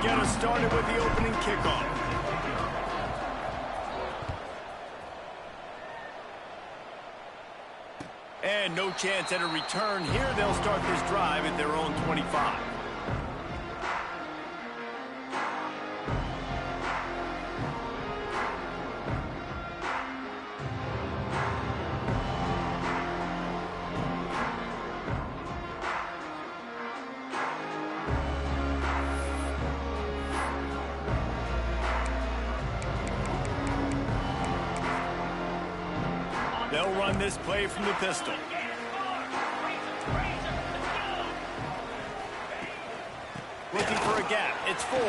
get us started with the opening kickoff. And no chance at a return here. They'll start this drive at their own 25. They'll run this play from the pistol. Looking for a gap. It's Ford.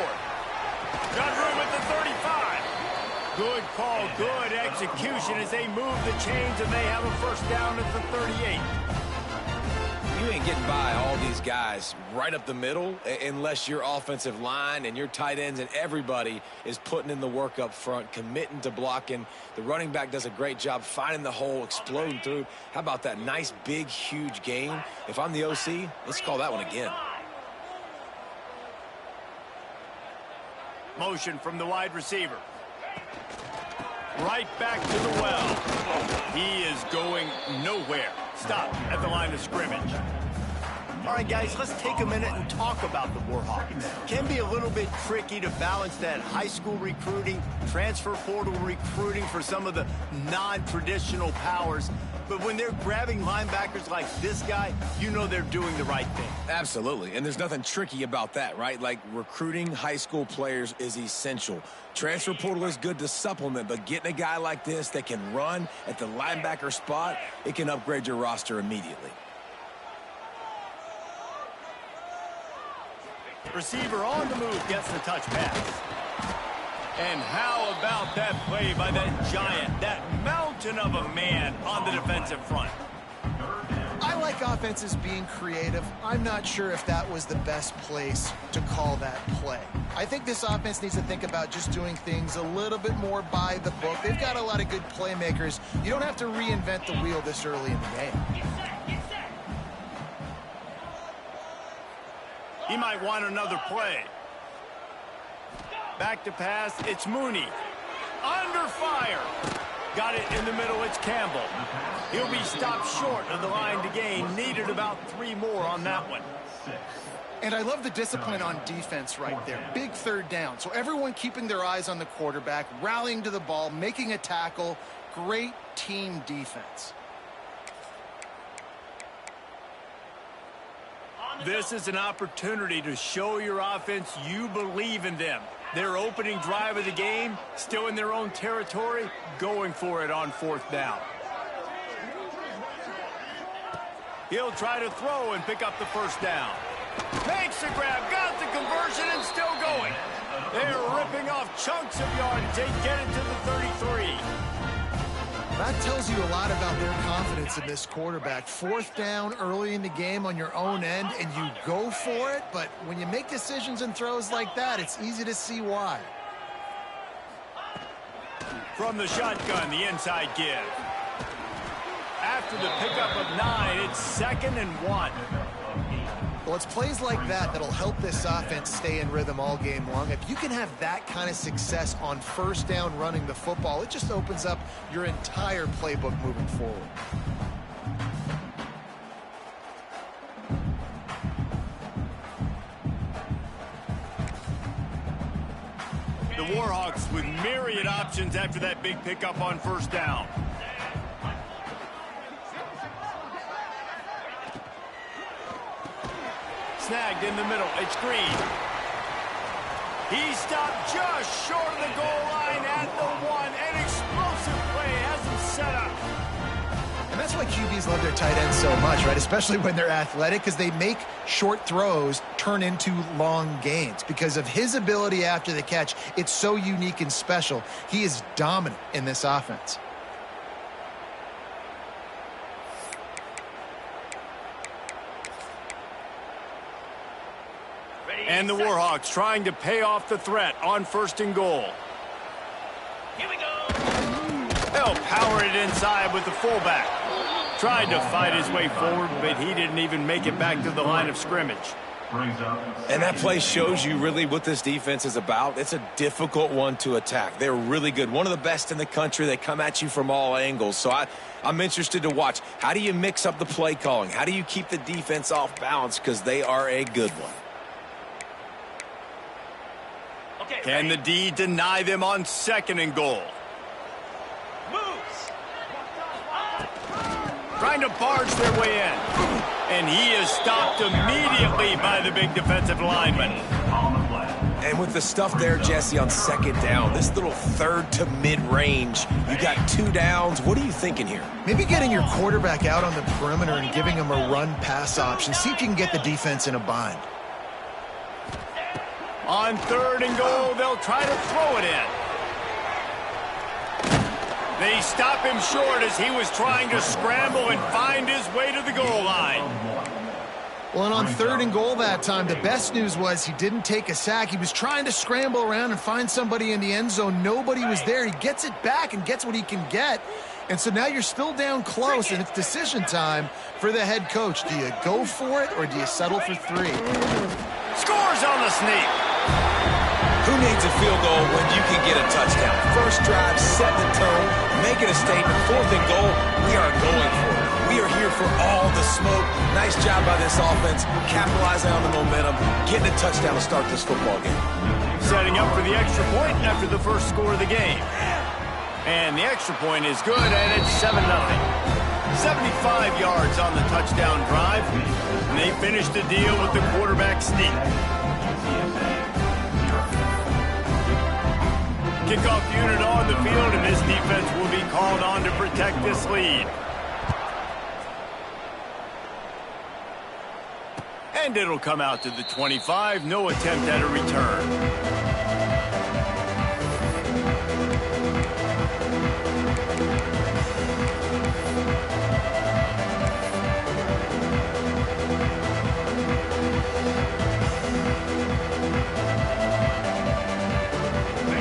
Got room at the 35. Good call, good execution as they move the chains, and they have a first down at the 38. You ain't getting by all these guys right up the middle unless your offensive line and your tight ends and everybody is putting in the work up front, committing to blocking. The running back does a great job finding the hole, exploding through. How about that nice, big, huge gain? If I'm the OC, let's call that one again. Motion from the wide receiver. Right back to the well. He is going nowhere. Stop at the line of scrimmage. All right, guys, let's take a minute and talk about the Warhawks. It can be a little bit tricky to balance that high school recruiting, transfer portal recruiting for some of the non-traditional powers. But when they're grabbing linebackers like this guy, you know they're doing the right thing. Absolutely, and there's nothing tricky about that, right? Like, recruiting high school players is essential. Transfer portal is good to supplement, but getting a guy like this that can run at the linebacker spot, it can upgrade your roster immediately. Receiver on the move gets the touch pass. And how about that play by that giant, that mountain of a man on the defensive front? I like offenses being creative. I'm not sure if that was the best place to call that play. I think this offense needs to think about just doing things a little bit more by the book. They've got a lot of good playmakers. You don't have to reinvent the wheel this early in the game. He might want another play. Back to pass, it's Mooney. Under fire. Got it in the middle, it's Campbell. He'll be stopped short of the line to gain. Needed about 3 more on that one. And I love the discipline on defense right there. Big third down. So everyone keeping their eyes on the quarterback, rallying to the ball, making a tackle. Great team defense. This is an opportunity to show your offense you believe in them. Their opening drive of the game, still in their own territory, going for it on 4th down. He'll try to throw and pick up the first down. Makes the grab, got the conversion, and still going. They're ripping off chunks of yardage. They get it to the 33. That tells you a lot about their confidence in this quarterback. 4th down early in the game on your own end, and you go for it. But when you make decisions and throws like that, it's easy to see why. From the shotgun, the inside give. After the pickup of 9, it's 2nd and 1. Well, it's plays like that that'll help this offense stay in rhythm all game long. If you can have that kind of success on 1st down running the football, it just opens up your entire playbook moving forward. The Warhawks with myriad options after that big pickup on 1st down. Snagged in the middle. It's Green. He stopped just short of the goal line at the 1. An explosive play has him set up. And that's why QBs love their tight ends so much, right? Especially when they're athletic, because they make short throws turn into long gains. Because of his ability after the catch, it's so unique and special. He is dominant in this offense. And the Warhawks trying to pay off the threat on 1st and goal. Here we go. They'll power it inside with the fullback. Tried to fight his way forward, but he didn't even make it back to the line of scrimmage. And that play shows you really what this defense is about. It's a difficult one to attack. They're really good. One of the best in the country. They come at you from all angles. So I'm interested to watch. How do you mix up the play calling? How do you keep the defense off balance? Because they are a good one. Okay, Can the D deny them on 2nd and goal? moves. Trying to barge their way in. And he is stopped immediately by the big defensive lineman. And with the stuff there, Jesse, on 2nd down, this little 3rd to mid-range, you got 2 downs. What are you thinking here? Maybe getting your quarterback out on the perimeter and giving him a run-pass option. See if you can get the defense in a bind. On 3rd and goal, they'll try to throw it in. They stop him short as he was trying to scramble and find his way to the goal line. Well, and on 3rd and goal that time, the best news was he didn't take a sack. He was trying to scramble around and find somebody in the end zone. Nobody was there. He gets it back and gets what he can get. And so now you're still down close, and it's decision time for the head coach. Do you go for it, or do you settle for 3? Scores on the sneak. Who needs a field goal when you can get a touchdown? First drive, set the tone, making a statement. 4th and goal, we are going for it. We are here for all the smoke. Nice job by this offense, capitalizing on the momentum, getting a touchdown to start this football game. Setting up for the extra point after the first score of the game. And the extra point is good, and it's 7-0. 75 yards on the touchdown drive. And they finish the deal with the quarterback sneak. Kickoff unit on the field, and this defense will be called on to protect this lead. And it'll come out to the 25. No attempt at a return.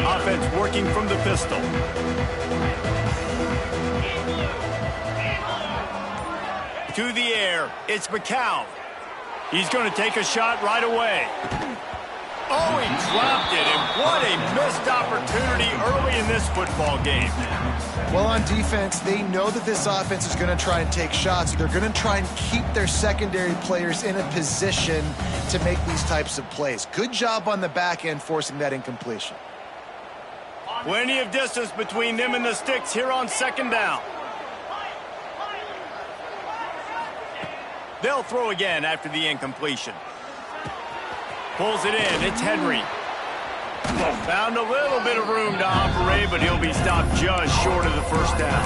Offense working from the pistol. To the air, it's McCown. He's going to take a shot right away. Oh, he dropped it, and what a missed opportunity early in this football game. Well, on defense, they know that this offense is going to try and take shots. They're going to try and keep their secondary players in a position to make these types of plays. Good job on the back end forcing that incompletion. Plenty of distance between them and the sticks here on 2nd down. They'll throw again after the incompletion. Pulls it in. It's Henry. Found a little bit of room to operate, but he'll be stopped just short of the first down.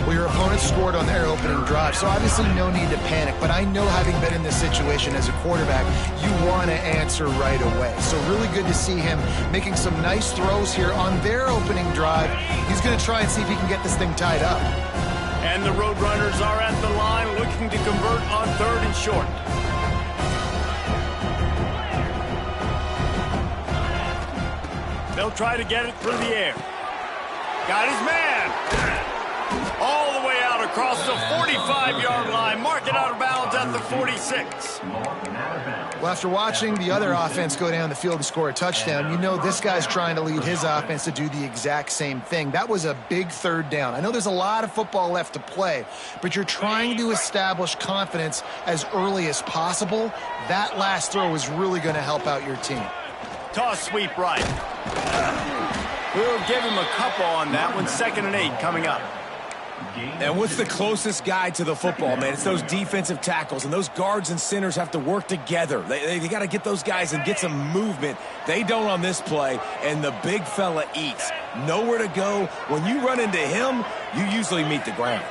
Well, your opponent scored on their opening drive, so obviously no need to panic. But I know, having been in this situation as a quarterback, you want to answer right away. So really good to see him making some nice throws here on their opening drive. He's going to try and see if he can get this thing tied up. And the Roadrunners are at the line looking to convert on 3rd and short. They'll try to get it through the air. Got his man. All the way out across the 45-yard line. Mark it out of bounds at the 46. Well, after watching the other offense go down the field and score a touchdown, you know this guy's trying to lead his offense to do the exact same thing. That was a big 3rd down. I know there's a lot of football left to play, but you're trying to establish confidence as early as possible. That last throw is really going to help out your team. Toss sweep right. We'll give him a couple on that one. 2nd and 8 coming up. And what's the closest guy to the football, man? It's those defensive tackles, and those guards and centers have to work together. They got to get those guys and get some movement. They don't on this play, and the big fella eats. Nowhere to go. When you run into him, you usually meet the ground.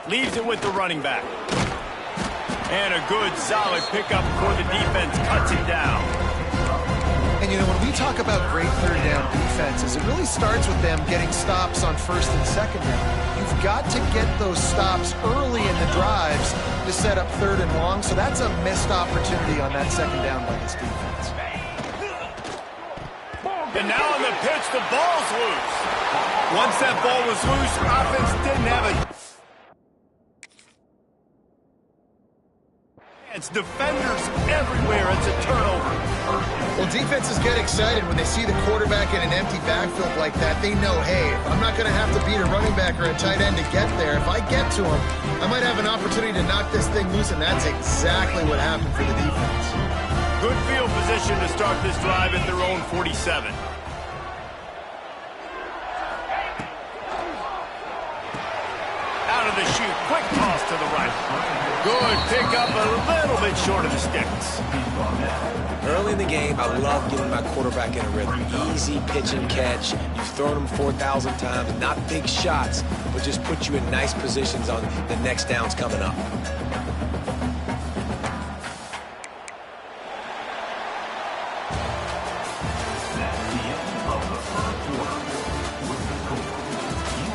Leaves it with the running back. And a good, solid pickup before the defense cuts him down. And, you know, when we talk about great 3rd down defenses, it really starts with them getting stops on 1st and 2nd down. You've got to get those stops early in the drives to set up 3rd and long, so that's a missed opportunity on that 2nd down by this defense. And now on the pitch, the ball's loose. Once that ball was loose, offense didn't have a... It's defenders everywhere. It's a turnover. Well, defenses get excited when they see the quarterback in an empty backfield like that. They know, hey, I'm not going to have to beat a running back or a tight end to get there. If I get to him, I might have an opportunity to knock this thing loose, and that's exactly what happened for the defense. Good field position to start this drive at their own 47. Out of the chute, quick toss to the right. Good pickup, a little bit short of the sticks. Early in the game, I love getting my quarterback in a rhythm. Easy pitch and catch. You've thrown them 4,000 times. Not big shots, but just put you in nice positions on the next downs coming up.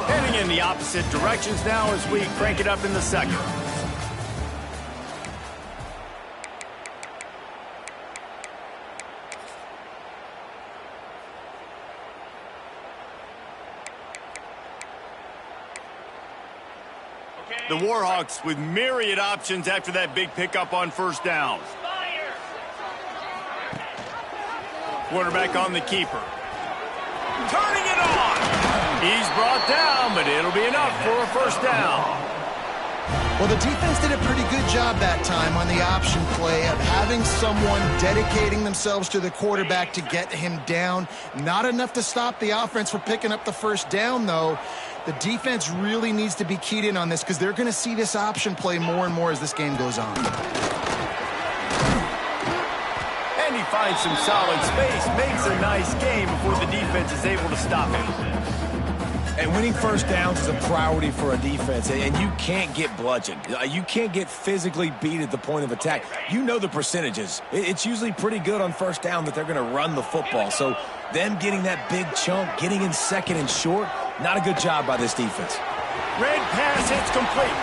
Heading in the opposite directions now as we crank it up in the second. The Warhawks with myriad options after that big pickup on first down. Quarterback on the keeper. Turning it on. He's brought down, but it'll be enough for a first down. Well, the defense did a pretty good job that time on the option play of having someone dedicating themselves to the quarterback to get him down. Not enough to stop the offense from picking up the first down, though. The defense really needs to be keyed in on this because they're going to see this option play more and more as this game goes on. And he finds some solid space, makes a nice game before the defense is able to stop him. And winning first downs is a priority for a defense, and you can't get bludgeoned. You can't get physically beat at the point of attack. You know the percentages. It's usually pretty good on first down that they're going to run the football. So them getting that big chunk, getting in second and short, not a good job by this defense. Red pass hits complete.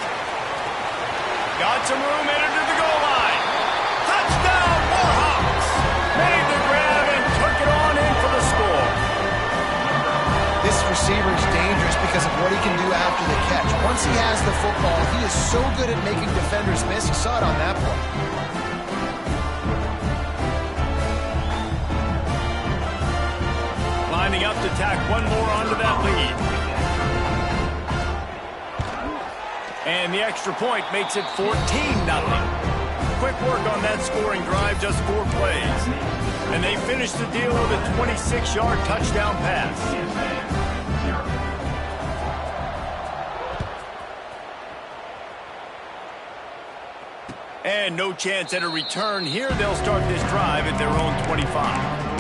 Got some room, headed to the goal line. Touchdown, Warhawks! Made the grab and took it on in for the score. This receiver is dangerous because of what he can do after the catch. Once he has the football, he is so good at making defenders miss. You saw it on that play. Lining up to tack one more onto that lead. And the extra point makes it 14-0. Quick work on that scoring drive, just 4 plays. And they finish the deal with a 26-yard touchdown pass. And no chance at a return here. They'll start this drive at their own 25.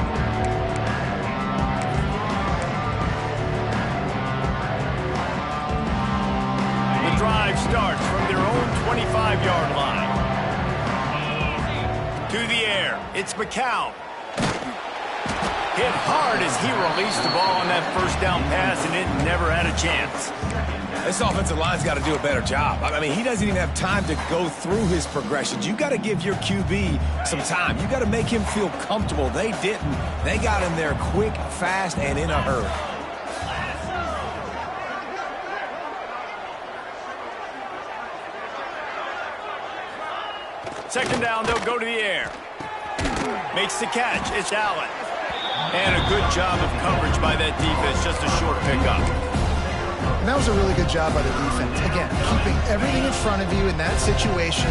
Drive starts from their own 25-yard line. To the air, it's McCown. Hit hard as he released the ball on that first down pass, and it never had a chance. This offensive line's got to do a better job. I mean, he doesn't even have time to go through his progressions. You got to give your QB some time. You got to make him feel comfortable. They didn't. They got him there quick, fast, and in a hurry. Second down, they'll go to the air. Makes the catch. It's Allen. And a good job of coverage by that defense. Just a short pickup. And that was a really good job by the defense. Again, keeping everything in front of you in that situation.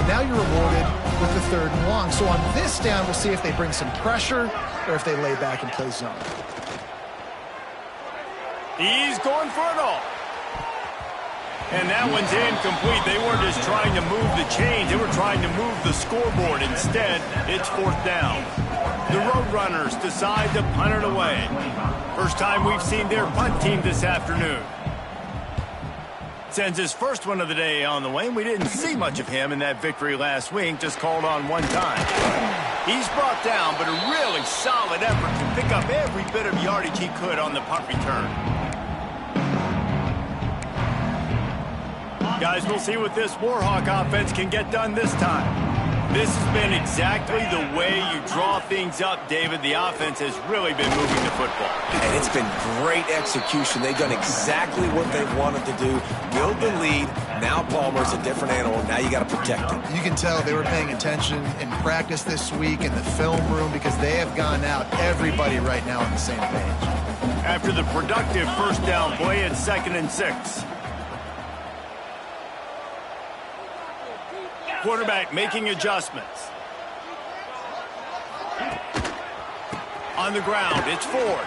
And now you're rewarded with the 3rd and long. So on this down, we'll see if they bring some pressure or if they lay back and play zone. He's going for it all. And that one's incomplete. They weren't just trying to move the chains. They were trying to move the scoreboard. Instead, it's 4th down. The Roadrunners decide to punt it away. First time we've seen their punt team this afternoon. Sends his first one of the day on the way. We didn't see much of him in that victory last week. Just called on one time. He's brought down, but a really solid effort to pick up every bit of yardage he could on the punt return. Guys, we'll see what this Warhawk offense can get done this time. This has been exactly the way you draw things up, David. The offense has really been moving the football. And it's been great execution. They've done exactly what they've wanted to do. Build the lead. Now Palmer's a different animal. Now you got to protect him. You can tell they were paying attention in practice this week in the film room because they have gone out, everybody right now on the same page. After the productive first down play, it's 2nd and 6. Quarterback making adjustments. On the ground, it's Ford.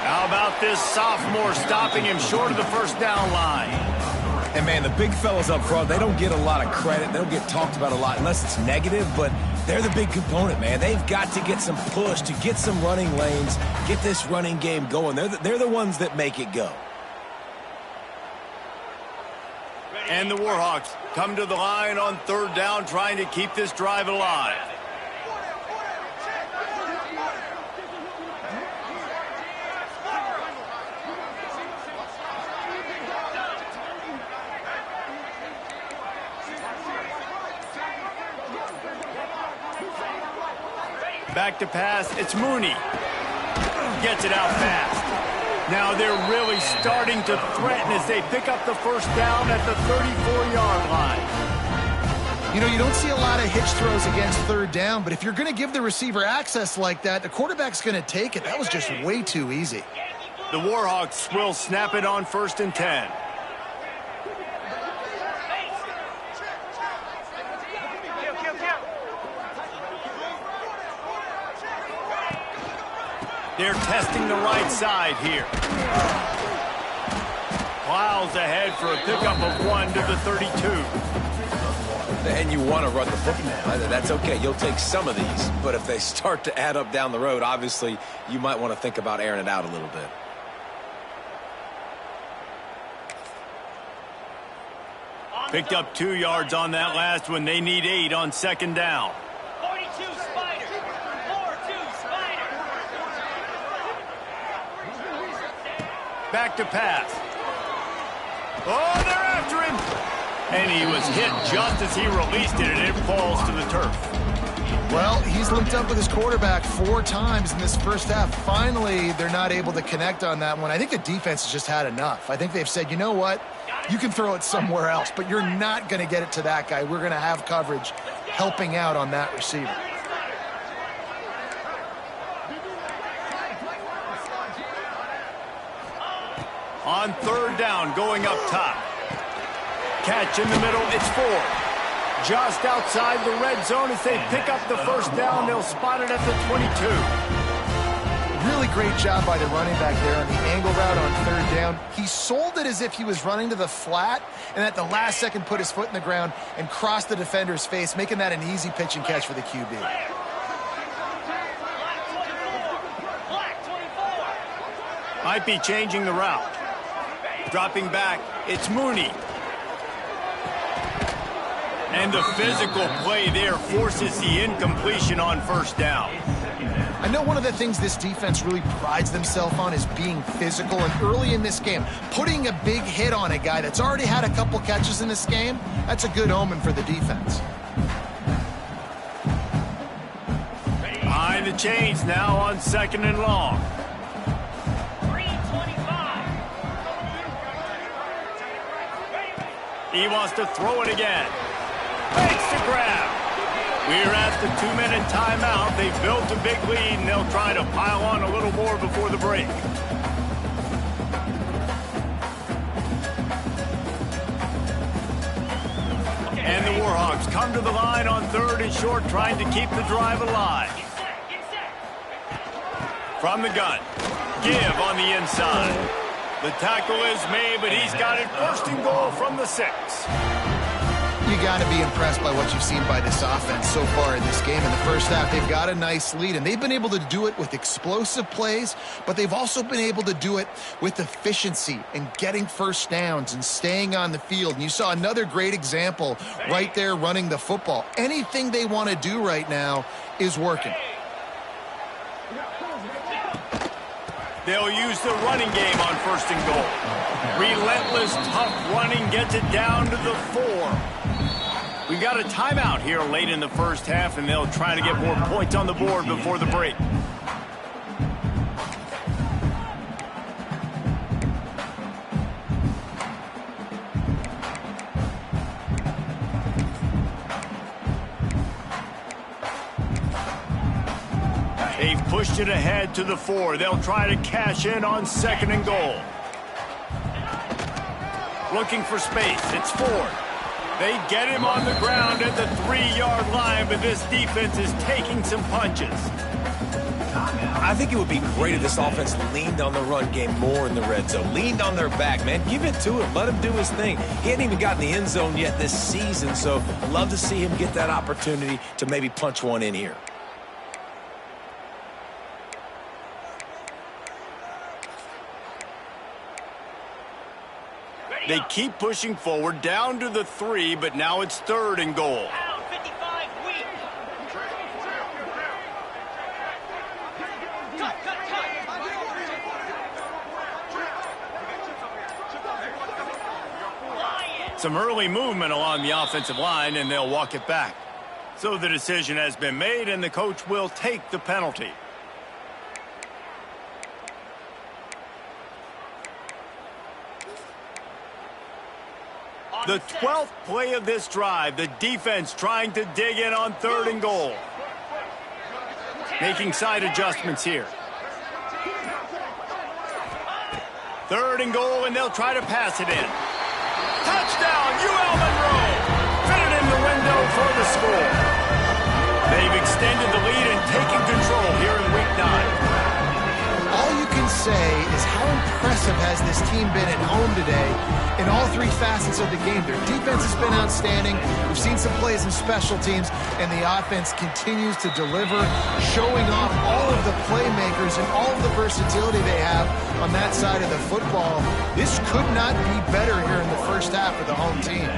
How about this sophomore stopping him short of the first down line? And, man, the big fellas up front, they don't get a lot of credit. They don't get talked about a lot unless it's negative, but they're the big component, man. They've got to get some push, to get some running lanes, get this running game going. They're the ones that make it go. And the Warhawks come to the line on 3rd down, trying to keep this drive alive. Back to pass, it's Mooney. Gets it out fast. Now they're really starting to threaten as they pick up the first down at the 34-yard line. You know, you don't see a lot of hitch throws against 3rd down, but if you're going to give the receiver access like that, the quarterback's going to take it. That was just way too easy. The Warhawks will snap it on 1st and 10. They're testing the right side here. Plows ahead for a pickup of 1 to the 32. And you want to run the football. That's okay. You'll take some of these. But if they start to add up down the road, obviously, you might want to think about airing it out a little bit. Picked up 2 yards on that last one. They need 8 on 2nd down. 42 Spider. 4-2 Spider. Back to pass. Oh, they're after him. And he was hit just as he released it, and it falls to the turf. Well, he's linked up with his quarterback 4 times in this first half. Finally, they're not able to connect on that one. I think the defense has just had enough. I think they've said, you know what? You can throw it somewhere else, but you're not going to get it to that guy. We're going to have coverage helping out on that receiver. On 3rd down, going up top. Catch in the middle, it's Ford. Just outside the red zone as they pick up the first down. They'll spot it at the 22. Really great job by the running back there on the angle route on 3rd down. He sold it as if he was running to the flat, and at the last second put his foot in the ground and crossed the defender's face, making that an easy pitch and catch for the QB. Might be changing the route. Dropping back, it's Mooney. And the physical play there forces the incompletion on 1st down. I know one of the things this defense really prides themselves on is being physical, and early in this game, putting a big hit on a guy that's already had a couple catches in this game, that's a good omen for the defense. Behind the chains now on 2nd and long. He wants to throw it again. Makes the grab. We're at the 2-minute timeout. They've built a big lead, and they'll try to pile on a little more before the break. And the Warhawks come to the line on 3rd and short, trying to keep the drive alive. From the gun. Give on the inside. The tackle is made, but he's got it 1st and goal from the 6. You got to be impressed by what you've seen by this offense so far in this game. In the first half, they've got a nice lead, and they've been able to do it with explosive plays, but they've also been able to do it with efficiency and getting first downs and staying on the field. And you saw another great example right there running the football. Anything they want to do right now is working. They'll use the running game on 1st and goal. Relentless, tough running gets it down to the 4. We've got a timeout here late in the first half, and they'll try to get more points on the board before the break. They've pushed it ahead to the 4. They'll try to cash in on 2nd and goal. Looking for space. It's Ford. They get him on the ground at the 3-yard line, but this defense is taking some punches. I think it would be great if this offense leaned on the run game more in the red zone. Leaned on their back, man. Give it to him. Let him do his thing. He hadn't even gotten the end zone yet this season, so I'd love to see him get that opportunity to maybe punch one in here. They keep pushing forward down to the 3, but now it's 3rd and goal. Pound 55 weak. Cut. Some early movement along the offensive line, and they'll walk it back. So the decision has been made, and the coach will take the penalty. The 12th play of this drive, the defense trying to dig in on 3rd and goal. Making side adjustments here. 3rd and goal, and they'll try to pass it in. Touchdown, UL Monroe! Fitted in the window for the score. They've extended the lead and taken control here in Week 9. All you can say is how impressive has this team been at home today in all 3 facets of the game. Their defense has been outstanding. We've seen some plays in special teams, and the offense continues to deliver, showing off all of the playmakers and all of the versatility they have on that side of the football. This could not be better here in the first half of the home team.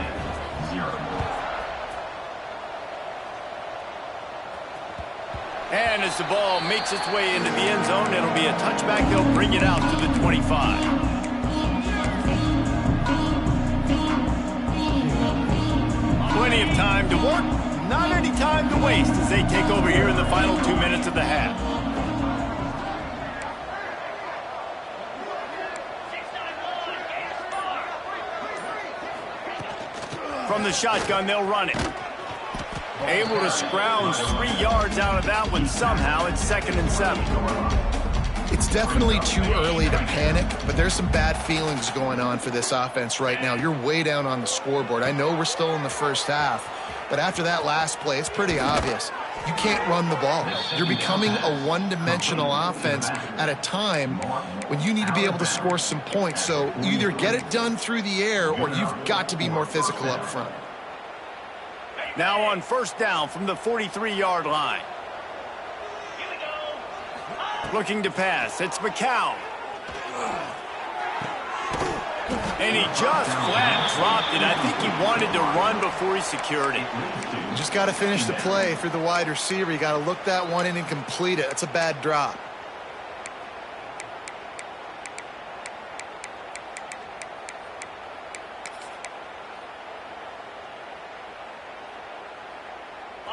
And as the ball makes its way into the end zone, it'll be a touchback. They'll bring it out to the 25. Plenty of time to work, not any time to waste as they take over here in the final 2 minutes of the half. From the shotgun, they'll run it. Able to scrounge 3 yards out of that one somehow. It's 2nd and 7. It's definitely too early to panic, but there's some bad feelings going on for this offense right now. You're way down on the scoreboard. I know we're still in the first half, but after that last play, it's pretty obvious. You can't run the ball. You're becoming a one-dimensional offense at a time when you need to be able to score some points. So either get it done through the air or you've got to be more physical up front. Now on 1st down from the 43-yard line. Looking to pass. It's McCown. And he just flat dropped it. I think he wanted to run before he secured it. You just got to finish the play for the wide receiver. You got to look that one in and complete it. That's a bad drop.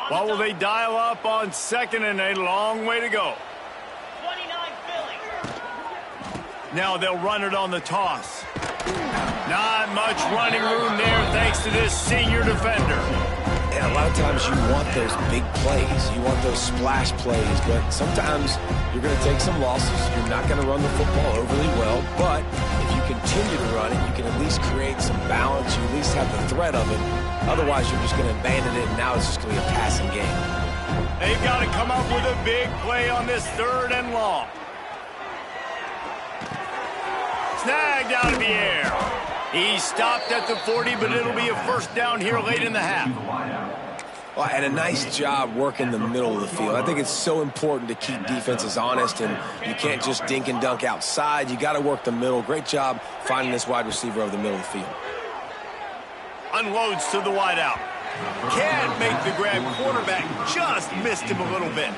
What will they dial up on 2nd and a long way to go? 29 Philly. Now they'll run it on the toss. Not much running room there thanks to this senior defender. And a lot of times you want those big plays. You want those splash plays, but sometimes you're going to take some losses. You're not going to run the football overly well, but if you continue to run it, you can at least create some balance. You at least have the threat of it. Otherwise, you're just going to abandon it, and now it's just going to be a passing game. They've got to come up with a big play on this 3rd and long. Snagged out of the air. He stopped at the 40, but it'll be a 1st down here late in the half. Well, and a nice job working the middle of the field. I think it's so important to keep defenses honest, and you can't just dink and dunk outside. You got to work the middle. Great job finding this wide receiver over the middle of the field. Unloads to the wideout. Can't make the grab. Quarterback just missed him a little bit.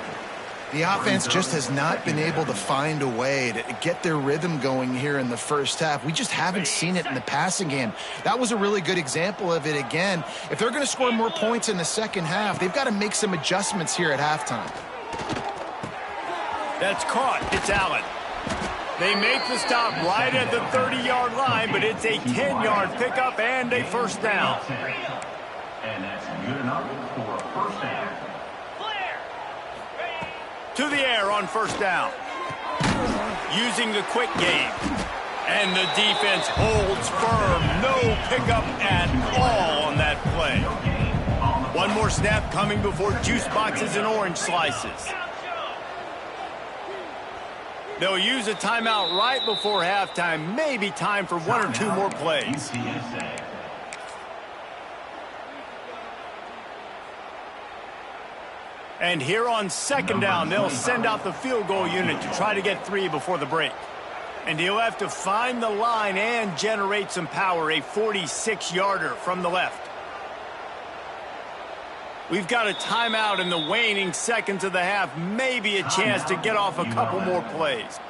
The offense just has not been able to find a way to get their rhythm going here in the first half. We just haven't seen it in the passing game. That was a really good example of it again. If they're going to score more points in the second half, they've got to make some adjustments here at halftime. That's caught. It's Allen. They make the stop right at the 30-yard line, but it's a 10-yard pickup and a first down. And that's good enough for a first down. To the air on first down. Using the quick game. And the defense holds firm. No pickup at all on that play. One more snap coming before juice boxes and orange slices. They'll use a timeout right before halftime. Maybe time for one or two more plays. And here on second down, they'll send out the field goal unit to try to get 3 before the break. And he'll have to find the line and generate some power, a 46-yarder from the left. We've got a timeout in the waning seconds of the half, maybe a chance to get off a couple more plays.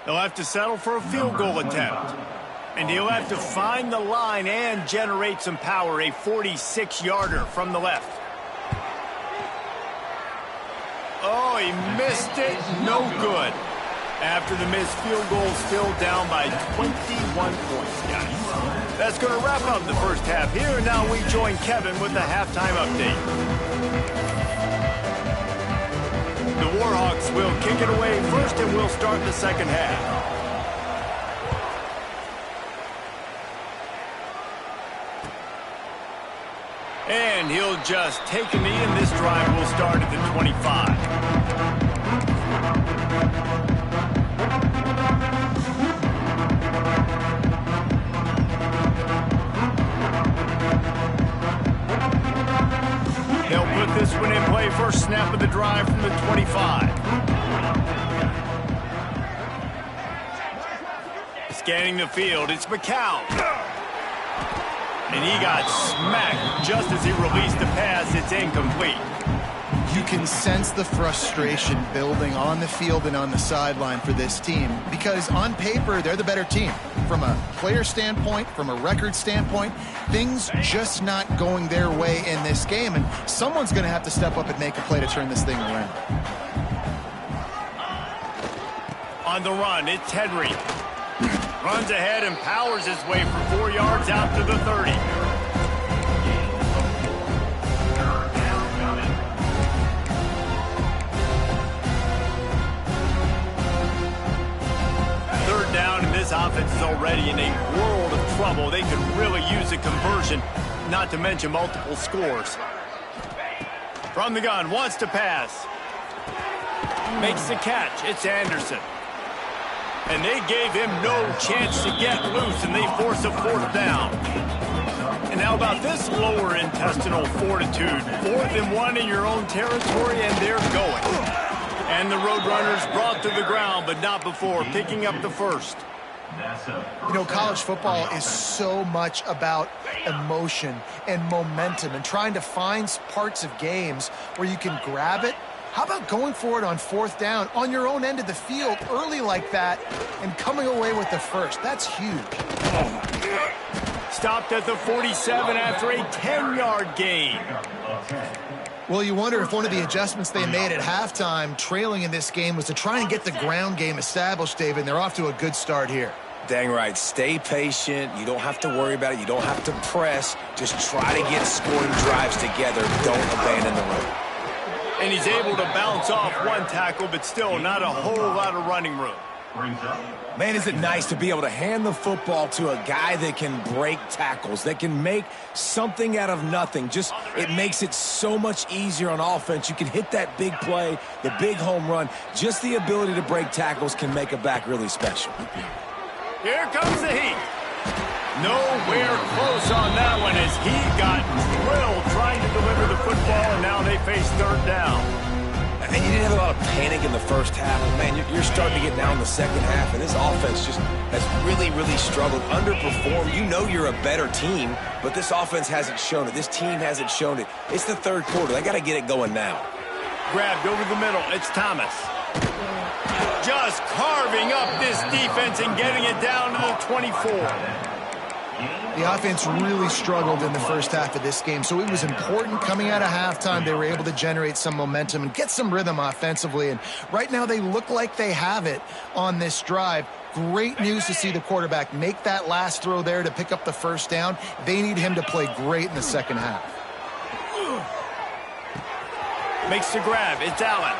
They'll have to settle for a field goal attempt. And he'll have to find the line and generate some power, a 46-yarder from the left. Oh, he missed it. No good. After the missed field goal, still down by 21 points, guys. That's going to wrap up the first half here. And now we join Kevin with the halftime update. The Warhawks will kick it away first, and we'll start the second half. And he'll just take a knee, and this drive will start at the 25. They'll put this one in play. First snap of the drive from the 25. Scanning the field, it's McCown. And he got smacked just as he released the pass. It's incomplete. You can sense the frustration building on the field and on the sideline for this team because on paper, they're the better team. From a player standpoint, from a record standpoint, things just not going their way in this game. And someone's going to have to step up and make a play to turn this thing around. On the run, it's Henry. Runs ahead and powers his way for 4 yards out to the 30. Third down, and this offense is already in a world of trouble. They could really use a conversion, not to mention multiple scores. From the gun, wants to pass. Makes the catch. It's Anderson. And they gave him no chance to get loose, and they force a fourth down. And how about this lower intestinal fortitude? 4th and 1 in your own territory, and they're going. And the Roadrunners brought to the ground, but not before picking up the first. You know, college football is so much about emotion and momentum and trying to find parts of games where you can grab it. How about going for it on 4th down on your own end of the field early like that and coming away with the first? That's huge. Stopped at the 47 after a 10-yard gain. Well, you wonder if one of the adjustments they made at halftime, trailing in this game, was to try and get the ground game established, David. They're off to a good start here. Dang right. Stay patient. You don't have to worry about it. You don't have to press. Just try to get scoring drives together. Don't abandon the run. And he's able to bounce off one tackle, but still not a whole lot of running room. Man, is it nice to be able to hand the football to a guy that can break tackles, that can make something out of nothing. Just, it makes it so much easier on offense. You can hit that big play, the big home run. Just the ability to break tackles can make a back really special. Here comes the heat. Nowhere close on that one as he got drilled trying to deliver the football, and now they face third down. And you didn't have a lot of panic in the first half. But man, you're starting to get down in the second half, and this offense just has really, really struggled, underperformed. You know you're a better team, but this offense hasn't shown it. This team hasn't shown it. It's the third quarter. They got to get it going now. Grabbed over the middle. It's Thomas. Just carving up this defense and getting it down to the 24. The offense really struggled in the first half of this game, so it was important coming out of halftime. They were able to generate some momentum and get some rhythm offensively, and right now they look like they have it on this drive. Great news to see the quarterback make that last throw there to pick up the first down. They need him to play great in the second half. Makes the grab. It's Allen.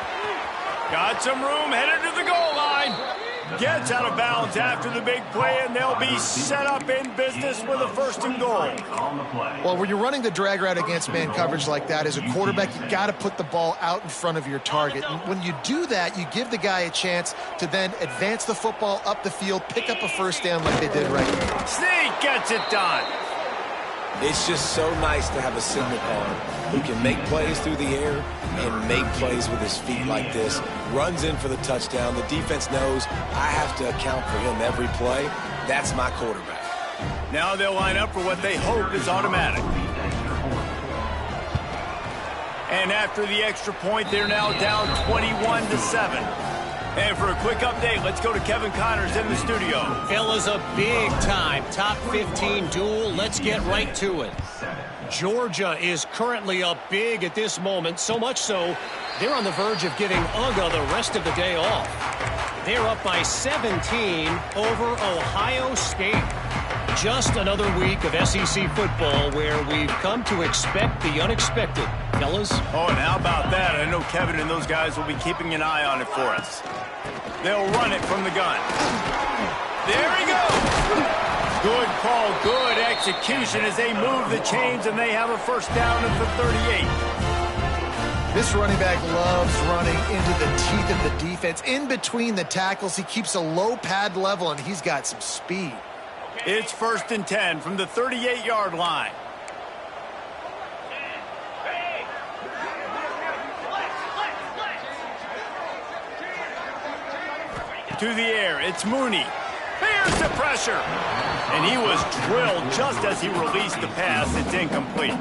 Got some room, headed to the goal line. Gets out of bounds after the big play, and they'll be set up in business with a first and goal. Well, when you're running the drag route against man coverage like that, as a quarterback, you got to put the ball out in front of your target. And when you do that, you give the guy a chance to then advance the football up the field, pick up a first down like they did right here. Sneak gets it done. It's just so nice to have a signal caller who can make plays through the air and make plays with his feet like this. Runs in for the touchdown. The defense knows I have to account for him every play. That's my quarterback. Now they'll line up for what they hope is automatic. And after the extra point, they're now down 21-7. And for a quick update, let's go to Kevin Connors in the studio. Fellas, a big-time top 15 duel. Let's get right to it. Georgia is currently up big at this moment, so much so they're on the verge of giving UGA the rest of the day off. They're up by 17 over Ohio State. Just another week of SEC football where we've come to expect the unexpected. Fellas? Oh, and how about that? I know Kevin and those guys will be keeping an eye on it for us. They'll run it from the gun. There he goes. Good call, good execution as they move the chains, and they have a first down at the 38. This running back loves running into the teeth of the defense. In between the tackles, he keeps a low pad level, and he's got some speed. It's first and 10 from the 38-yard line. To the air, it's Mooney. Here's the pressure. And he was drilled just as he released the pass. It's incomplete.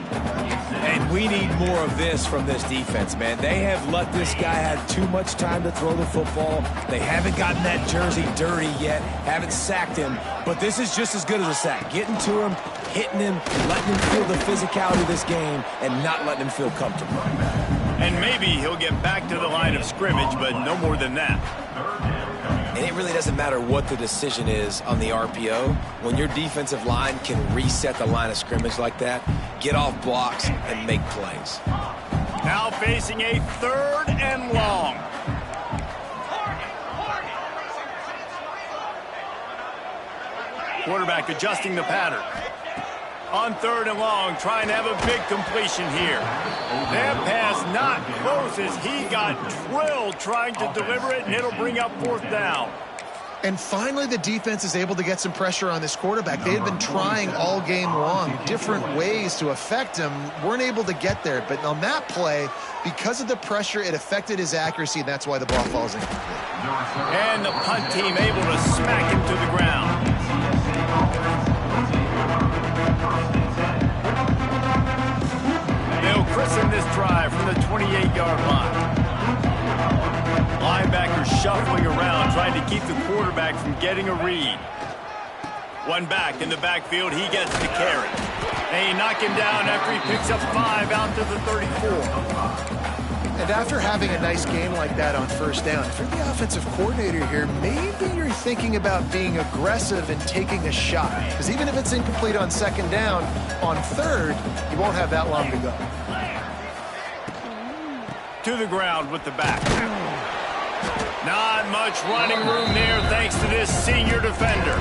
And we need more of this from this defense, man. They have let this guy have too much time to throw the football. They haven't gotten that jersey dirty yet, haven't sacked him. But this is just as good as a sack. Getting to him, hitting him, letting him feel the physicality of this game, and not letting him feel comfortable. And maybe he'll get back to the line of scrimmage, but no more than that. And it really doesn't matter what the decision is on the RPO. When your defensive line can reset the line of scrimmage like that, get off blocks and make plays. Now facing a third and long. Quarterback adjusting the pattern. On third and long, trying to have a big completion here. That pass not close as he got drilled trying to deliver it, and it'll bring up fourth down. And finally, the defense is able to get some pressure on this quarterback. They had been trying all game long different ways to affect him. Weren't able to get there. But on that play, because of the pressure, it affected his accuracy, and that's why the ball falls incomplete. And the punt team able to smack him to the ground. They'll christen this drive from the 28-yard line. Linebacker shuffling around, trying to keep the quarterback from getting a read. One back in the backfield, he gets the carry. They knock him down after he picks up 5 out to the 34. And after having a nice game like that on first down, if you're the offensive coordinator here, maybe you're thinking about being aggressive and taking a shot. Because even if it's incomplete on second down, on third, you won't have that long to go. To the ground with the back. Not much running room there thanks to this senior defender.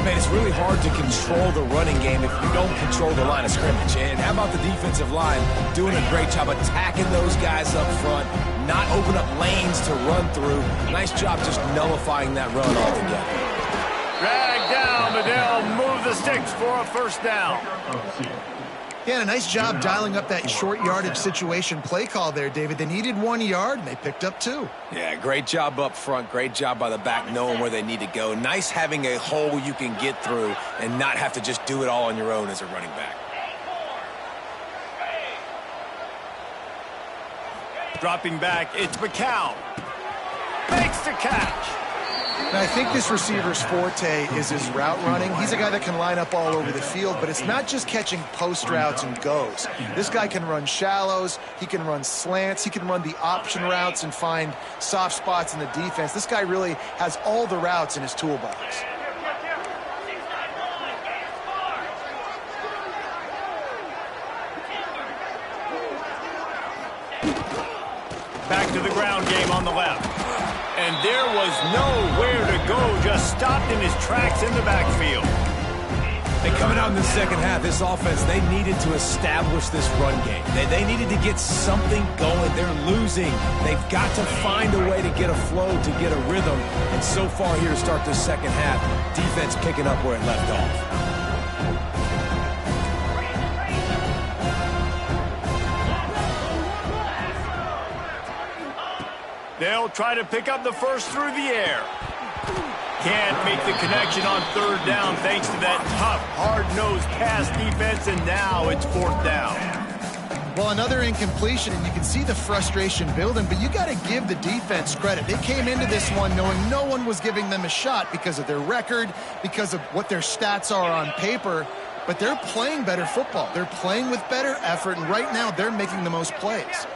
Man, it's really hard to control the running game if you don't control the line of scrimmage. And how about the defensive line doing a great job attacking those guys up front, not open up lanes to run through. Nice job just nullifying that run altogether. Drag down, but they'll move the sticks for a first down. Yeah, and a nice job dialing up that short yardage situation play call there, David. They needed 1 yard, and they picked up 2. Yeah, great job up front. Great job by the back knowing where they need to go. Nice having a hole you can get through and not have to just do it all on your own as a running back. Dropping back, it's McCown. Makes the catch. And I think this receiver's forte is his route running. He's a guy that can line up all over the field, but it's not just catching post routes and goes. This guy can run shallows, he can run slants, he can run the option routes and find soft spots in the defense. This guy really has all the routes in his toolbox. Back to the ground game on the left. And there was nowhere to go, just stopped in his tracks in the backfield. And coming out in the second half, this offense, they needed to establish this run game. They needed to get something going. They're losing. They've got to find a way to get a flow, to get a rhythm. And so far here to start the second half, defense picking up where it left off. They'll try to pick up the first through the air. Can't make the connection on third down thanks to that tough, hard-nosed pass defense, and now it's fourth down. Well, another incompletion, and you can see the frustration building, but you got to give the defense credit. They came into this one knowing no one was giving them a shot because of their record, because of what their stats are on paper, but they're playing better football. They're playing with better effort, and right now they're making the most plays.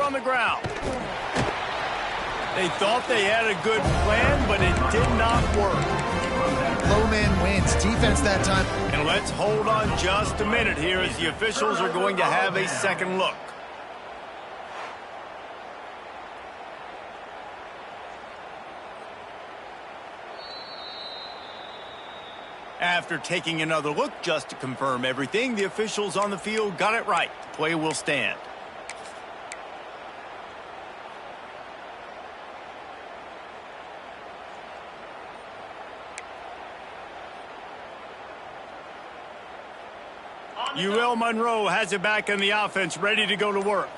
On the ground. They thought they had a good plan, but it did not work. Low man wins. Defense that time. And let's hold on just a minute here as the officials are going to have a second look. After taking another look just to confirm everything, the officials on the field got it right. The play will stand. UL Monroe has it back in the offense, ready to go to work.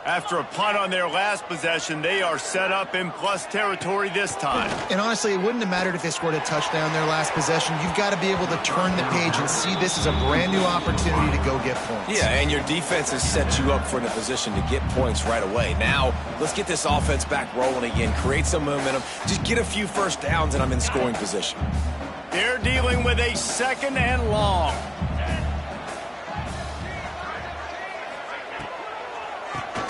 After a punt on their last possession, they are set up in plus territory this time. And honestly, it wouldn't have mattered if they scored a touchdown their last possession. You've got to be able to turn the page and see this as a brand new opportunity to go get points. Yeah, and your defense has set you up for the position to get points right away. Now, let's get this offense back rolling again, create some momentum, just get a few first downs, and I'm in scoring position. They're dealing with a second and long.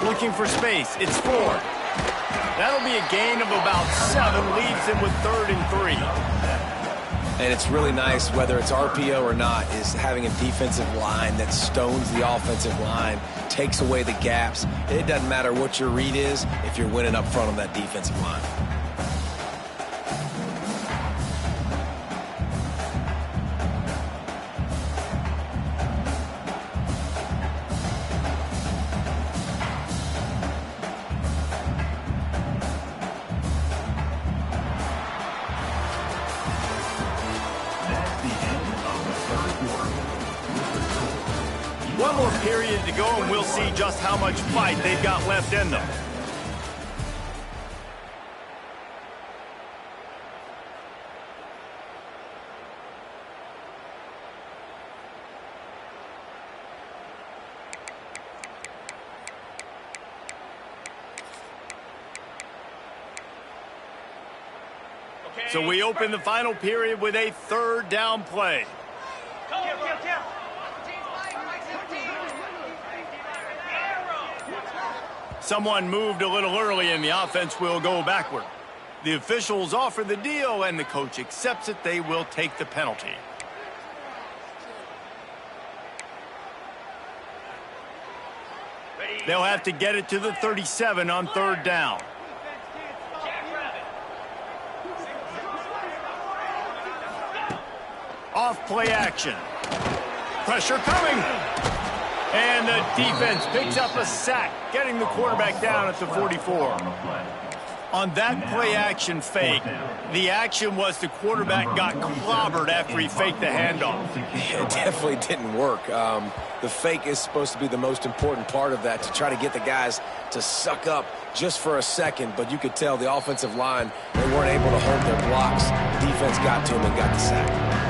Looking for space. It's 4. That'll be a gain of about 7. Leaves him with 3rd and 3. And it's really nice, whether it's RPO or not, is having a defensive line that stones the offensive line, takes away the gaps. It doesn't matter what your read is if you're winning up front on that defensive line. One more period to go, and we'll see just how much fight they've got left in them. So we open the final period with a 3rd down play. Someone moved a little early, and the offense will go backward. The officials offer the deal, and the coach accepts it. They will take the penalty. They'll have to get it to the 37 on 3rd down. Off play action. Pressure coming. And the defense picks up a sack, getting the quarterback down at the 44. On that play-action fake, the action was the quarterback got clobbered after he faked the handoff. It definitely didn't work. The fake is supposed to be the most important part of that, to try to get the guys to suck up just for a second. But you could tell the offensive line, they weren't able to hold their blocks. Defense got to them and got the sack.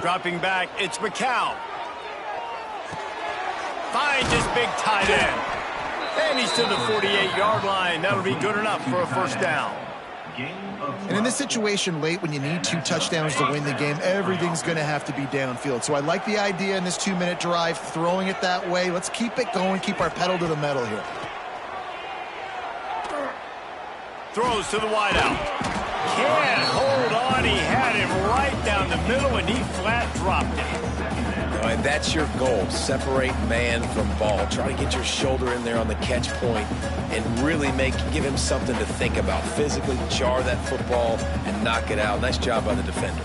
Dropping back, it's McCown. Finds his big tight end. And he's to the 48-yard line. That'll be good enough for a first down. And in this situation late, when you need 2 touchdowns to win the game, everything's going to have to be downfield. So I like the idea in this 2-minute drive, throwing it that way. Let's keep it going, keep our pedal to the metal here. Throws to the wideout. Can't hold on. He had him right down the middle, and he flat dropped it. And that's your goal. Separate man from ball. Try to get your shoulder in there on the catch point and really give him something to think about. Physically jar that football and knock it out. Nice job by the defender.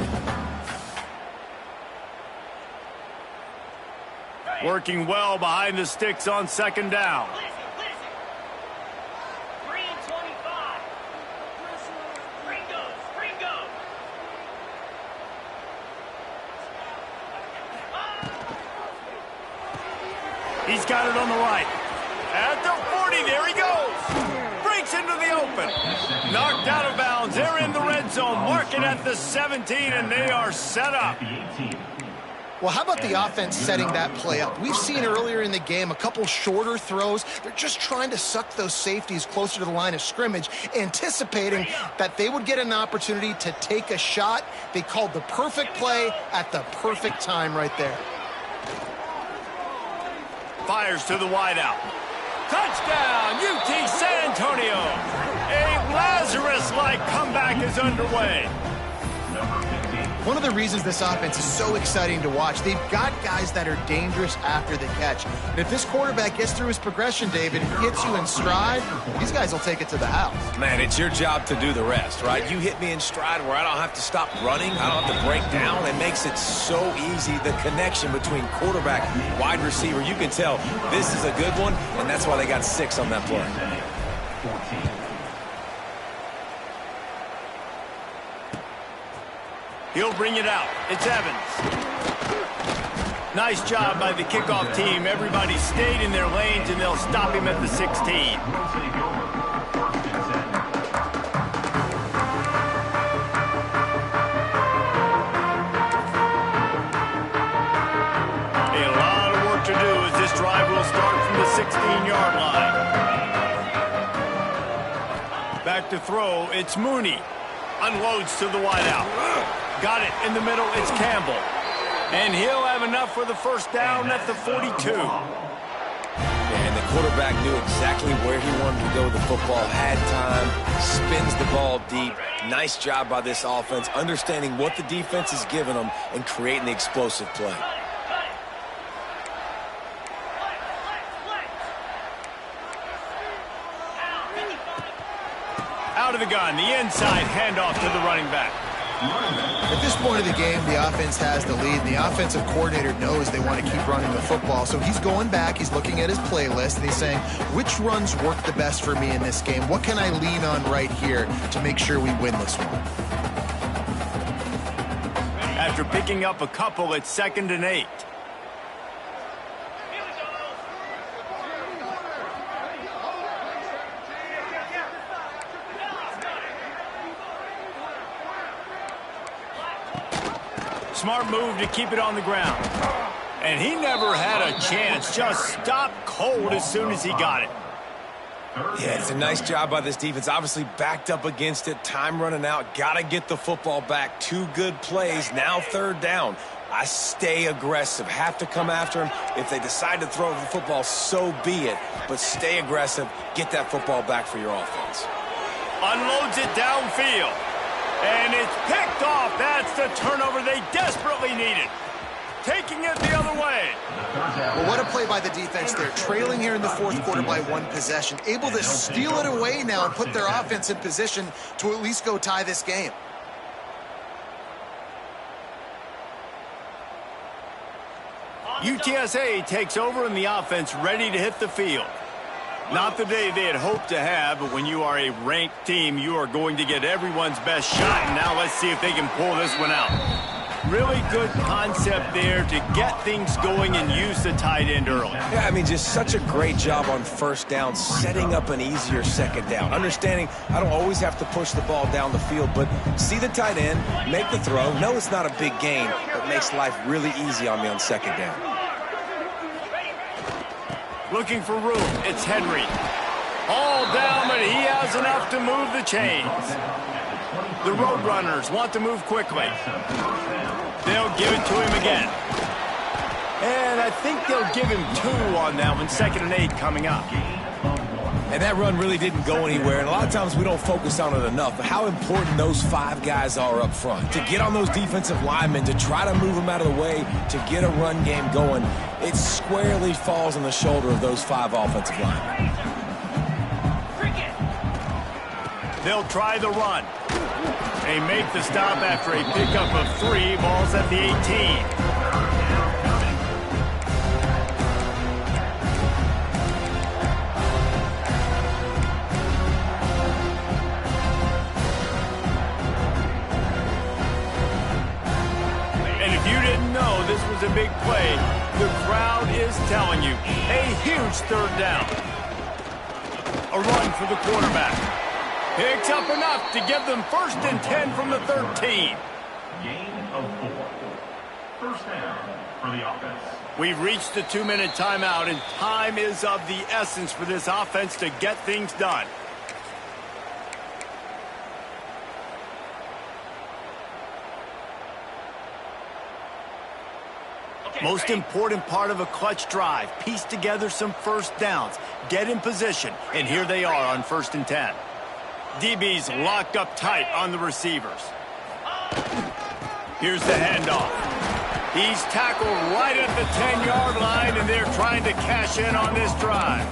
Working well behind the sticks on second down. He's got it on the right. At the 40, there he goes. Breaks into the open. Knocked out of bounds. They're in the red zone. Marking at the 17, and they are set up. Well, how about the offense setting that play up? We've seen earlier in the game a couple shorter throws. They're just trying to suck those safeties closer to the line of scrimmage, anticipating that they would get an opportunity to take a shot. They called the perfect play at the perfect time right there. Fires to the wideout. Touchdown, UT San Antonio. A Lazarus-like comeback is underway. One of the reasons this offense is so exciting to watch, they've got guys that are dangerous after the catch. And if this quarterback gets through his progression, David, and hits you in stride, these guys will take it to the house. Man, it's your job to do the rest, right? You hit me in stride where I don't have to stop running. I don't have to break down. It makes it so easy, the connection between quarterback and wide receiver. You can tell this is a good one, and that's why they got 6 on that play. 14. He'll bring it out. It's Evans. Nice job by the kickoff team. Everybody stayed in their lanes, and they'll stop him at the 16. A lot of work to do as this drive will start from the 16-yard line. Back to throw. It's Mooney. Unloads to the wideout. Got it in the middle. It's Campbell. And he'll have enough for the first down at the 42. And the quarterback knew exactly where he wanted to go with the football, had time, spins the ball deep. Nice job by this offense, understanding what the defense is giving them and creating the explosive play. Out of the gun, the inside handoff to the running back. At this point of the game, the offense has the lead, and the offensive coordinator knows they want to keep running the football. So he's going back, he's looking at his playlist, and he's saying, which runs work the best for me in this game? What can I lean on right here to make sure we win this one? After picking up a couple, it's 2nd and 8. Smart move to keep it on the ground. And he never had a chance. Just stopped cold as soon as he got it. Yeah, it's a nice job by this defense. Obviously backed up against it. Time running out. Got to get the football back. 2 good plays. Now 3rd down. I stay aggressive. Have to come after him. If they decide to throw the football, so be it. But stay aggressive. Get that football back for your offense. Unloads it downfield. And it's picked off. That's the turnover they desperately needed. taking it the other way. Well, what a play by the defense there. Trailing here in the fourth quarter by 1 possession. Able to steal it away now and put their offense in position to at least go tie this game. UTSA takes over and the offense ready to hit the field. Not the day they had hoped to have, but when you are a ranked team, you are going to get everyone's best shot. And now let's see if they can pull this one out. Really good concept there to get things going and use the tight end early. Yeah, I mean, just such a great job on first down, setting up an easier second down. Understanding I don't always have to push the ball down the field, but see the tight end, make the throw. No, it's not a big gain, but makes life really easy on me on second down. Looking for room. It's Henry. All down, but he has enough to move the chains. The Roadrunners want to move quickly. They'll give it to him again. And I think they'll give him 2 on that one. 2nd and 8 coming up. And that run really didn't go anywhere, and a lot of times we don't focus on it enough, but how important those 5 guys are up front. To get on those defensive linemen, to try to move them out of the way, to get a run game going, it squarely falls on the shoulder of those 5 offensive linemen. They'll try the run. They make the stop after a pickup of 3. Ball's at the 18. This was a big play. The crowd is telling you. A huge 3rd down. A run for the quarterback. Picks up enough to give them 1st and 10 from the 13. Gain of 4. First down for the offense. We've reached the 2-minute timeout, and time is of the essence for this offense to get things done. Most important part of a clutch drive. Piece together some first downs. Get in position. And here they are on 1st and 10. DB's locked up tight on the receivers. Here's the handoff. He's tackled right at the 10-yard line, and they're trying to cash in on this drive.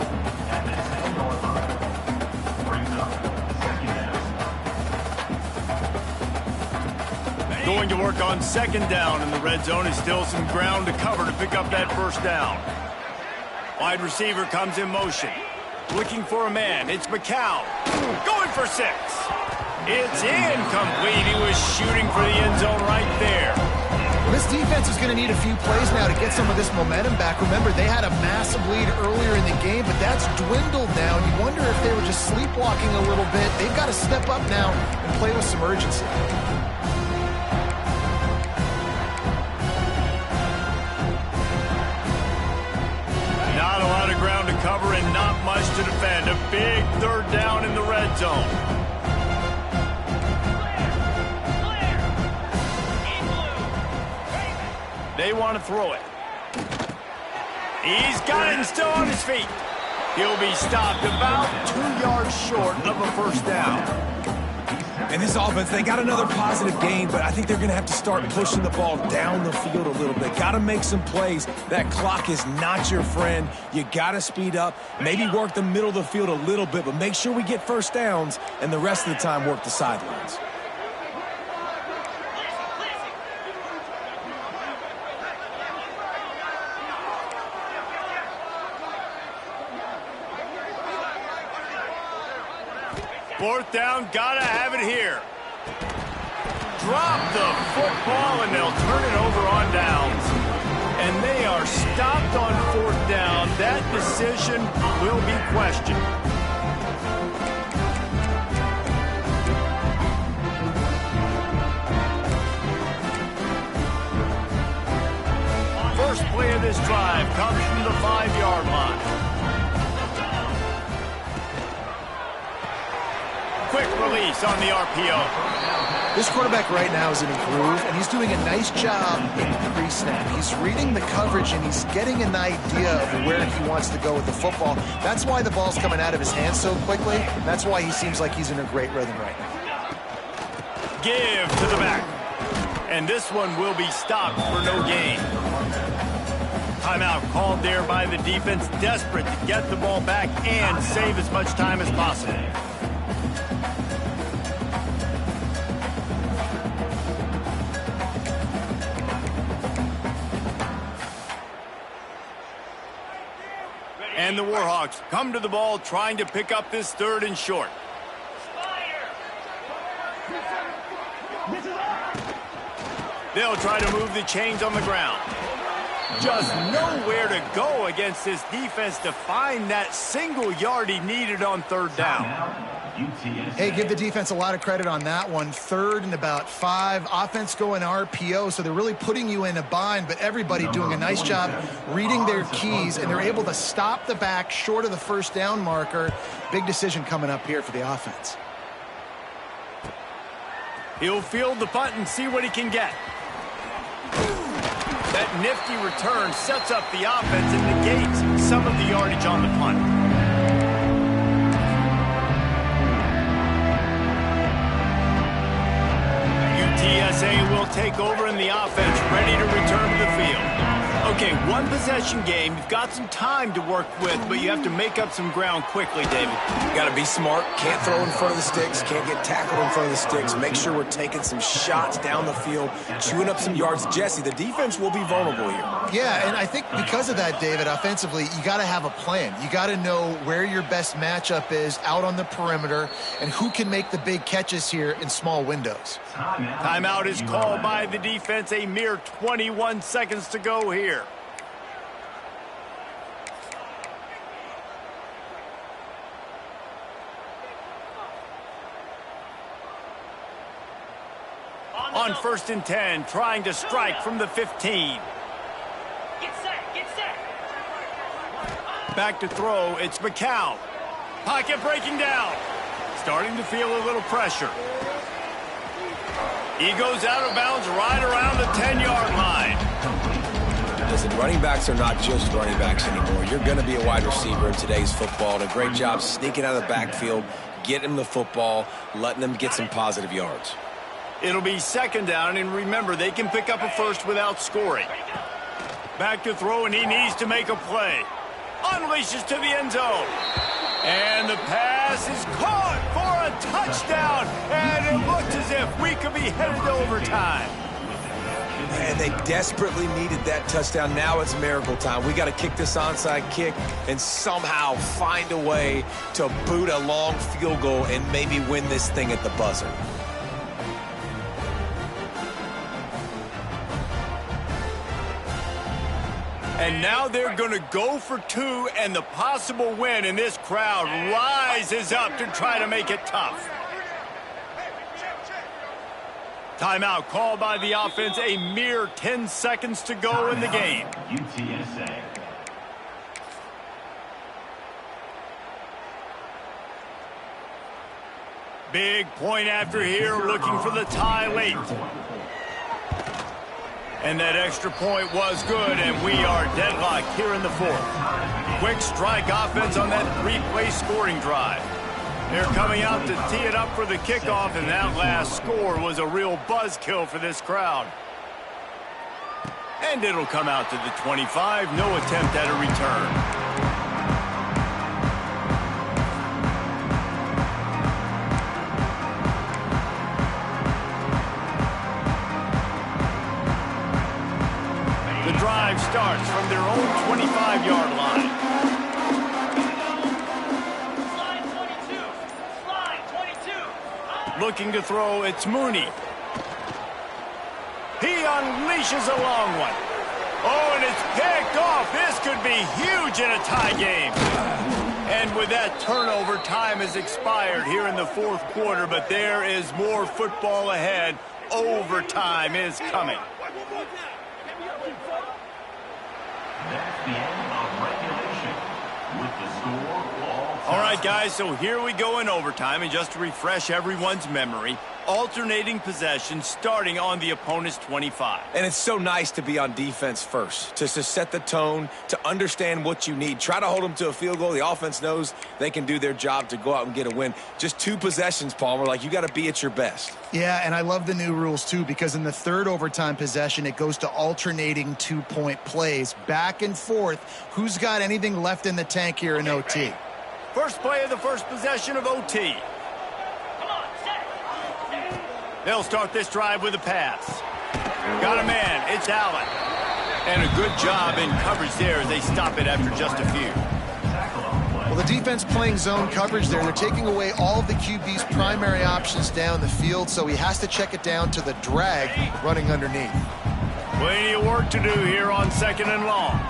Going to work on 2nd down in the red zone. Is still some ground to cover to pick up that 1st down. Wide receiver comes in motion. Looking for a man. It's McCown. Going for 6. It's incomplete. He was shooting for the end zone right there. This defense is going to need a few plays now to get some of this momentum back. Remember, they had a massive lead earlier in the game, but that's dwindled now. You wonder if they were just sleepwalking a little bit. They've got to step up now and play with some urgency. Not a lot of ground to cover and not much to defend. A big 3rd down in the red zone. They want to throw it. He's got it and still on his feet. He'll be stopped about 2 yards short of a 1st down. And this offense, they got another positive gain, but I think they're going to have to start pushing the ball down the field a little bit. Got to make some plays. That clock is not your friend. You got to speed up, maybe work the middle of the field a little bit, but make sure we get 1st downs, and the rest of the time work the sidelines. Fourth down, gotta have it here. Drop the football, and they'll turn it over on downs. And they are stopped on 4th down. That decision will be questioned. First play of this drive comes from the 5-yard line. Quick release on the RPO. This quarterback right now is in a groove, and he's doing a nice job in pre-snap. He's reading the coverage, and he's getting an idea of where he wants to go with the football. That's why the ball's coming out of his hands so quickly. That's why he seems like he's in a great rhythm right now. Give to the back. And this one will be stopped for no gain. Timeout called there by the defense, desperate to get the ball back and save as much time as possible. And the Warhawks come to the ball trying to pick up this 3rd and short. They'll try to move the chains on the ground. Just nowhere to go against this defense to find that single yard he needed on 3rd down. Hey, give the defense a lot of credit on that one. 3rd and about 5. Offense going RPO, so they're really putting you in a bind, but everybody doing a nice job reading their keys, and they're able to stop the back short of the 1st down marker. Big decision coming up here for the offense. He'll field the punt and see what he can get. That nifty return sets up the offense and negates some of the yardage on the punt. UTSA will take over in the offense, ready to return to the field. Okay, 1 possession game. You've got some time to work with, but you have to make up some ground quickly, David. Got to be smart. Can't throw in front of the sticks. Can't get tackled in front of the sticks. Make sure we're taking some shots down the field, chewing up some yards. Jesse, the defense will be vulnerable here. Yeah, and I think because of that, David, offensively, you got to have a plan. You got to know where your best matchup is out on the perimeter and who can make the big catches here in small windows. Timeout is called by the defense. A mere 21 seconds to go here. On 1st and 10, trying to strike from the 15. Get set, get set. Back to throw, it's McCown. Pocket breaking down. Starting to feel a little pressure. He goes out of bounds right around the 10-yard line. Listen, running backs are not just running backs anymore. You're going to be a wide receiver in today's football, and a great job sneaking out of the backfield, getting them the football, letting them get some positive yards. It'll be 2nd down, and remember, they can pick up a 1st without scoring. Back to throw, and he needs to make a play. Unleashes to the end zone. And the pass is caught for a touchdown, and it looks as if we could be headed to overtime. And they desperately needed that touchdown. Now it's miracle time. We got to kick this onside kick and somehow find a way to boot a long field goal and maybe win this thing at the buzzer. And now they're going to go for 2 and the possible win, and this crowd rises up to try to make it tough. Timeout called by the offense. A mere 10 seconds to go in the game. UTSA. Big point after here, looking for the tie late. And that extra point was good, and we are deadlocked here in the 4th. Quick strike offense on that 3-play scoring drive. They're coming out to tee it up for the kickoff, and that last score was a real buzzkill for this crowd. And it'll come out to the 25. No attempt at a return. The drive starts from their own 25-yard line. Slide 22. Slide 22. Looking to throw, it's Mooney. He unleashes a long one. Oh, and it's picked off. This could be huge in a tie game. And with that turnover, time has expired here in the 4th quarter, but there is more football ahead. Overtime is coming. That's the end of regulation. With the score all All right, guys, so here we go in overtime, and just to refresh everyone's memory, alternating possession starting on the opponent's 25. And it's so nice to be on defense first, to set the tone, to understand what you need. Try to hold them to a field goal. The offense knows they can do their job to go out and get a win. Just 2 possessions, Palmer, like you got to be at your best. Yeah, and I love the new rules, too, because in the third overtime possession, it goes to alternating 2-point plays, back and forth. Who's got anything left in the tank here in OT? First play of the first possession of OT. They'll start this drive with a pass. Got a man. It's Allen. And a good job in coverage there as they stop it after just a few. Well, the defense playing zone coverage there. They're taking away all of the QB's primary options down the field, so he has to check it down to the drag running underneath. Plenty of work to do here on 2nd and long.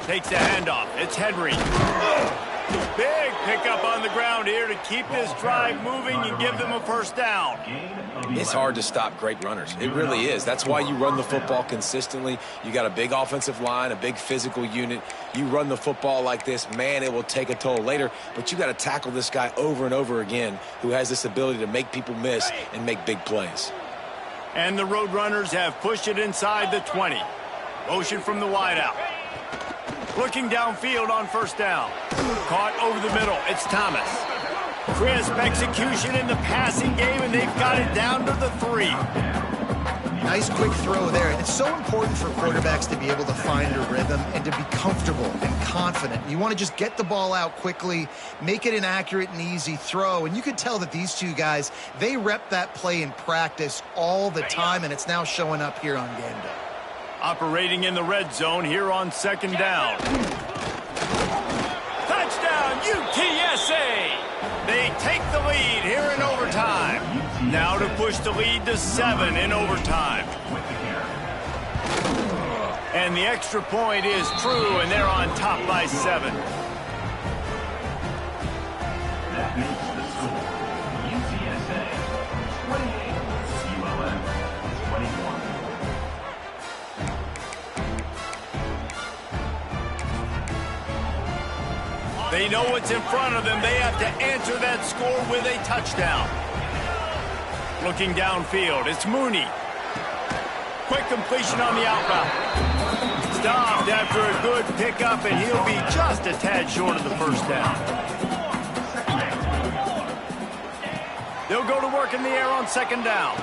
Takes the handoff. It's Henry. Big pickup on the ground here to keep this drive moving and give them a first down. It's hard to stop great runners. It really is. That's why you run the football consistently. You got a big offensive line, a big physical unit. You run the football like this, man, it will take a toll later. But you got to tackle this guy over and over again who has this ability to make people miss and make big plays. And the Roadrunners have pushed it inside the 20. Motion from the wideout. Looking downfield on first down. Caught over the middle. It's Thomas. Crisp execution in the passing game, and they've got it down to the 3. Nice quick throw there. It's so important for quarterbacks to be able to find a rhythm and to be comfortable and confident. You want to just get the ball out quickly, make it an accurate and easy throw. And you could tell that these two guys, they rep that play in practice all the time, and it's now showing up here on game day. Operating in the red zone here on 2nd down. Touchdown, UTSA! They take the lead here in overtime. Now to push the lead to 7 in overtime. And the extra point is true, and they're on top by 7. That makes the score. UTSA 28, ULM 21. They know what's in front of them. They have to answer that score with a touchdown. Looking downfield, it's Mooney. Quick completion on the out route. Stopped after a good pickup, and he'll be just a tad short of the first down. They'll go to work in the air on 2nd down.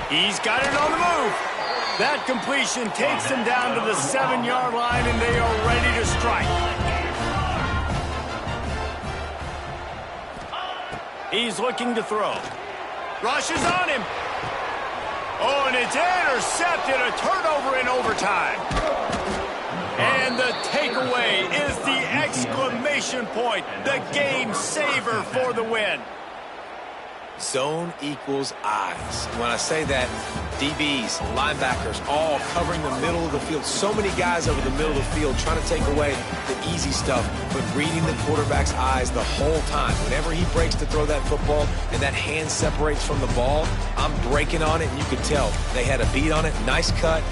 He's got it on the move. That completion takes them down to the 7-yard line, and they are ready to strike. He's looking to throw. Rushes on him. Oh, and it's intercepted. A turnover in overtime. And the takeaway is the exclamation point. The game saver for the win. Zone equals eyes. When I say that, DBs, linebackers, all covering the middle of the field. So many guys over the middle of the field trying to take away the easy stuff, but reading the quarterback's eyes the whole time. Whenever he breaks to throw that football and that hand separates from the ball, I'm breaking on it, and you could tell they had a beat on it. Nice cut,